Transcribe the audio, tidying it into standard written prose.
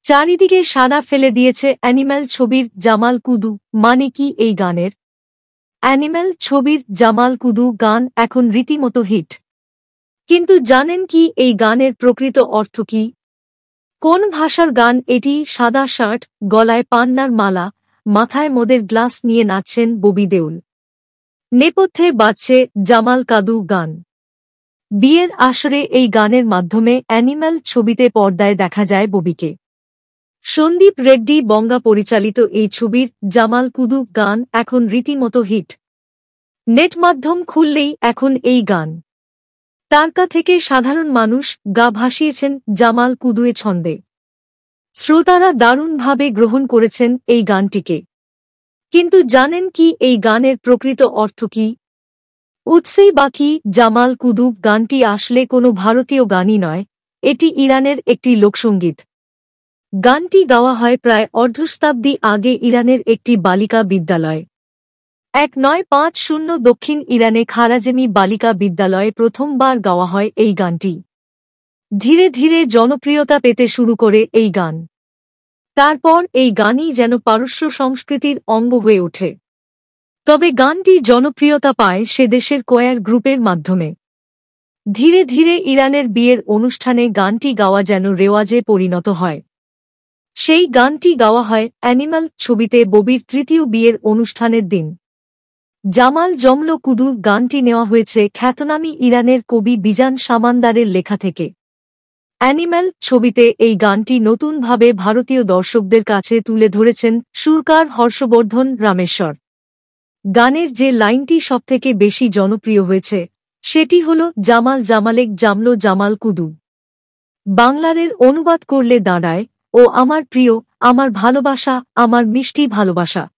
চারিদিকে সাড়া ফেলে দিয়েছে অ্যানিম্যাল ছবির জামাল কুদু। মানে কি এই গানের? অ্যানিম্যাল ছবির জামাল কুদু গান এখন রীতিমতো হিট। কিন্তু জানেন কি এই গানের প্রকৃত অর্থ কি? কোন ভাষার গান এটি? সাদা শার্ট, গলায় পান্নার মালা, মাথায় মদের গ্লাস নিয়ে নাচছেন ববি দেওল। নেপথ্যে বাজছে জামাল কাদু গান। বিয়ের আসরে এই গানের মাধ্যমে অ্যানিম্যাল ছবিতে পর্দায় দেখা যায় ববিকে। সন্দীপ রেড্ডি বঙ্গা পরিচালিত এই ছবির জামাল কুদু গান এখন রীতিমতো হিট। নেট মাধ্যম খুললেই এখন এই গান। তারকা থেকে সাধারণ মানুষ গা ভাসিয়েছেন জামাল কুদুয়ে ছন্দে। শ্রোতারা দারুণভাবে গ্রহণ করেছেন এই গানটিকে। কিন্তু জানেন কি এই গানের প্রকৃত অর্থ কি? উৎসেই বাকি জামাল কুদু গানটি আসলে কোনো ভারতীয় গানই নয়, এটি ইরানের একটি লোকসঙ্গীত। গানটি গাওয়া হয় প্রায় অর্ধশতাব্দী আগে ইরানের একটি বালিকা বিদ্যালয়। 1950 দক্ষিণ ইরানে খারাজেমি বালিকা বিদ্যালয়ে প্রথমবার গাওয়া হয় এই গানটি। ধীরে ধীরে জনপ্রিয়তা পেতে শুরু করে এই গান। তারপর এই গানই যেন পারস্য সংস্কৃতির অঙ্গ হয়ে ওঠে। তবে গানটি জনপ্রিয়তা পায় সে দেশের কোয়ার গ্রুপের মাধ্যমে। ধীরে ধীরে ইরানের বিয়ের অনুষ্ঠানে গানটি গাওয়া যেন রেওয়াজে পরিণত হয়। সেই গানটি গাওয়া হয় অ্যানিম্যাল ছবিতে ববির তৃতীয় বিয়ের অনুষ্ঠানের দিন। জামাল জমল কুদুর গানটি নেওয়া হয়েছে খ্যাতনামী ইরানের কবি বিজান সামান্দারের লেখা থেকে। অ্যানিম্যাল ছবিতে এই গানটি নতুনভাবে ভারতীয় দর্শকদের কাছে তুলে ধরেছেন সুরকার হর্ষবর্ধন রামেশ্বর। গানের যে লাইনটি সবথেকে বেশি জনপ্রিয় হয়েছে সেটি হল জামাল জামালেক জামলো জামাল কুদু। বাংলার অনুবাদ করলে দাঁড়ায়, ও আমার প্রিয়, আমার ভালোবাসা, আমার মিষ্টি ভালোবাসা।